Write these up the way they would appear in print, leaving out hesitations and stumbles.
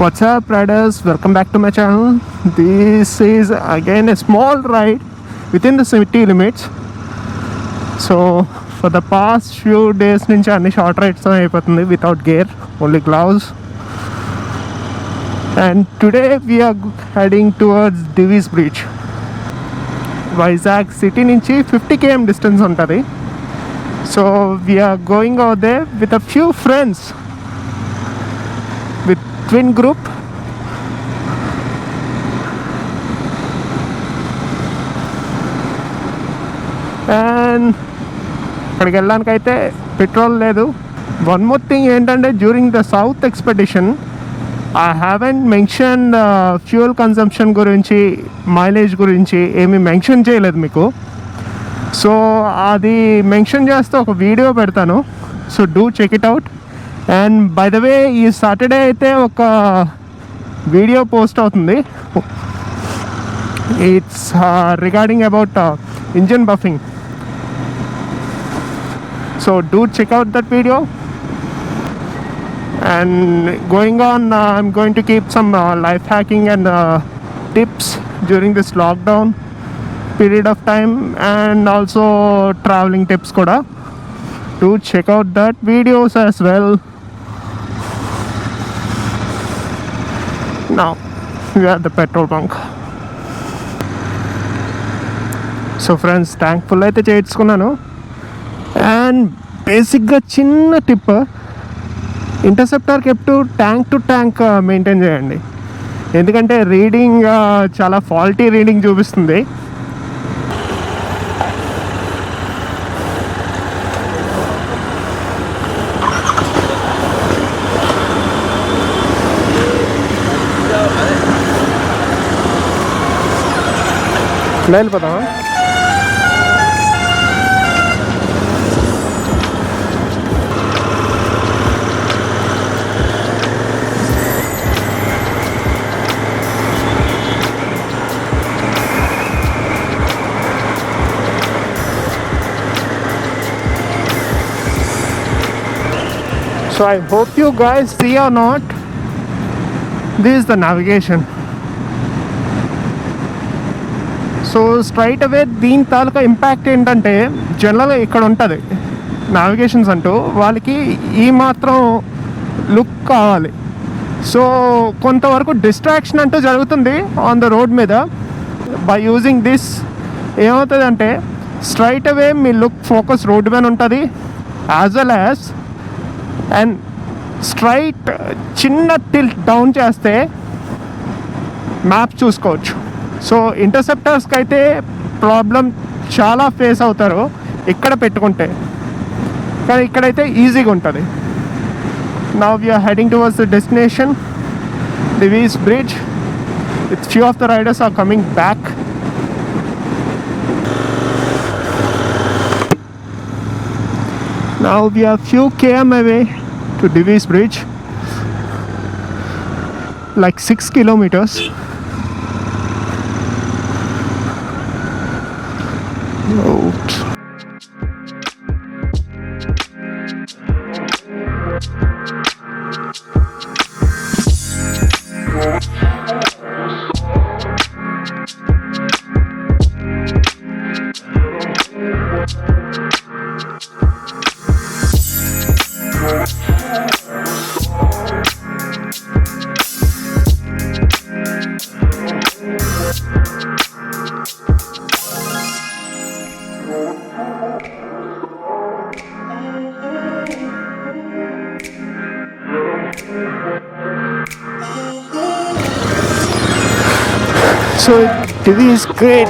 What's up, riders? Welcome back to my channel. This is again a small ride within the city limits. So for the past few days nunchi anni short rides ayipotundi without gear, only gloves. And today we are heading towards Divis Bridge. Vizag city nunchi 50 km distance untadi. So we are going out there with a few friends, with twin group. And అక్కడికి వెళ్ళడానికైతే petrol లేదు. One more thing ఏంటంటే during the south expedition I haven't mention fuel consumption గురించి, mileage గురించి ఏమీ mention చేయలేదు మీకు. So అది mention చేస్తే ఒక వీడియో పెడతాను. So do check it out. And by the way ఈ సాటర్డే అయితే ఒక వీడియో పోస్ట్ అవుతుంది. It's regarding about engine buffing. So do check out that video. And going on, I'm going to keep some life hacking and tips during this lockdown period of time, and also traveling tips kuda. Do check out that videos as well. Now we are at the petrol bunk. So friends, thankful అయితే చేసుకున్నాను. And బేసిక్గా చిన్న tip, interceptor kept tank to tank maintain చేయండి. ఎందుకంటే reading చాలా faulty reading చూపిస్తుంది. వెళ్ళిపోతామా? So I hope you guys see or not, this is the navigation. So straight away దీని తాలూకా ఇంపాక్ట్ ఏంటంటే, జనరల్గా ఇక్కడ ఉంటుంది నావిగేషన్స్ అంటూ, వాళ్ళకి ఈ మాత్రం లుక్ కావాలి. సో కొంతవరకు డిస్ట్రాక్షన్ అంటూ జరుగుతుంది ఆన్ ద రోడ్ మీద. బై యూజింగ్ దిస్ ఏమవుతుంది అంటే, స్ట్రైట్ అవే మీ లుక్ ఫోకస్ రోడ్ మీద ఉంటుంది, as well as and straight చిన్న టిల్ట్ డౌన్ చేస్తే మ్యాప్ చూసుకోవచ్చు. సో ఇంటర్సెప్టర్స్కి అయితే ప్రాబ్లం చాలా ఫేస్ అవుతారు ఇక్కడ పెట్టుకుంటే, కానీ ఇక్కడైతే ఈజీగా ఉంటుంది. Now we're heading towards the destination, Divis Bridge. With few of the riders are coming back. Now we are few km away to Divis Bridge, like 6 kilometers. Out. So Divi is great.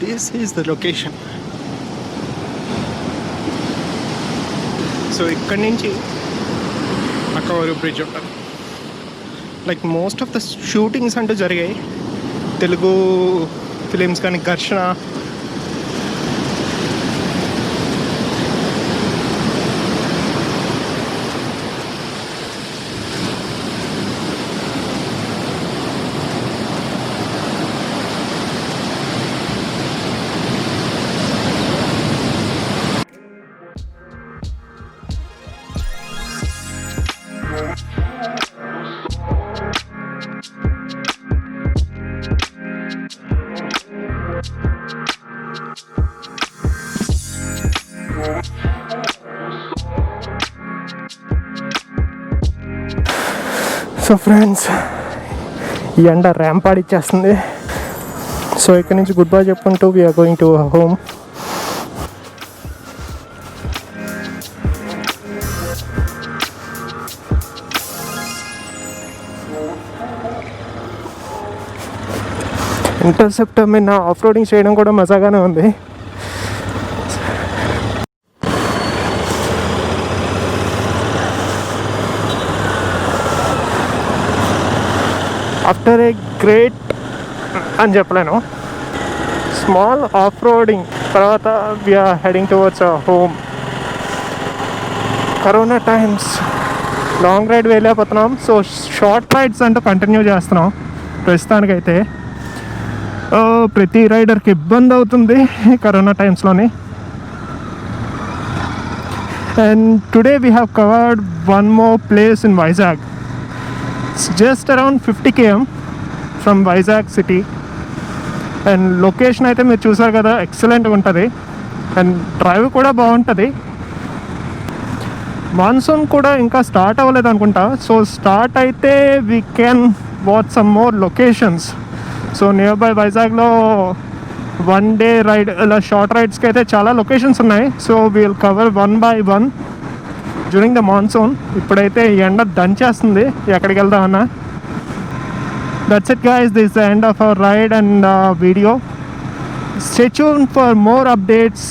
this is the location. So ఇక్కడి నుంచి అక్కడ వరకు bridge ఉంటుంది. Like most of the shootings అంటూ జరిగాయి Telugu films కానీ ఘర్షణ, so friends ఈ ఎండ ర్యాంపాడిచ్చేస్తుంది. సో ఇక్కడ నుంచి గుడ్ బై చెప్పుకుంటూ we are going to home. Interceptor మీద ఆఫ్ రోడింగ్ చేయడం కూడా మజాగానే ఉంది. ఆఫ్టర్ ఏ గ్రేట్ అని చెప్పలేను స్మాల్ ఆఫ్ రోడింగ్ తర్వాత we are heading towards home. Corona times long ride వెళ్ళిపోతున్నాం. సో షార్ట్ రైడ్స్ అంటూ కంటిన్యూ చేస్తున్నాం ప్రస్తుతానికైతే. ప్రతి రైడర్కి ఇబ్బంది అవుతుంది కరోనా టైమ్స్లోని. And today we have covered one more place in Vizag. Just around 50 km from Vizag city, and location అయితే మీరు చూసారు కదా, ఎక్సలెంట్గా ఉంటుంది అండ్ డ్రైవ్ కూడా బాగుంటుంది. మాన్సూన్ కూడా ఇంకా స్టార్ట్ అవ్వలేదు అనుకుంటా. సో స్టార్ట్ అయితే we can watch some more locations. So near by వైజాగ్లో వన్ డే రైడ్ ఇలా షార్ట్ రైడ్స్కి అయితే చాలా లొకేషన్స్ ఉన్నాయి. So we'll cover one by one during the monsoon. ఇప్పుడైతే ఎండ దంచేస్తుంది ఎక్కడికి వెళ్దామన్నా. That's it guys, this the end of our ride and video. Stay tuned for more updates.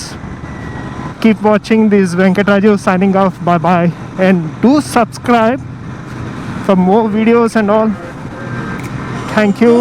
Keep watching. This Venkata Rajeev signing off. Bye bye, and do subscribe for more videos and all. Thank you.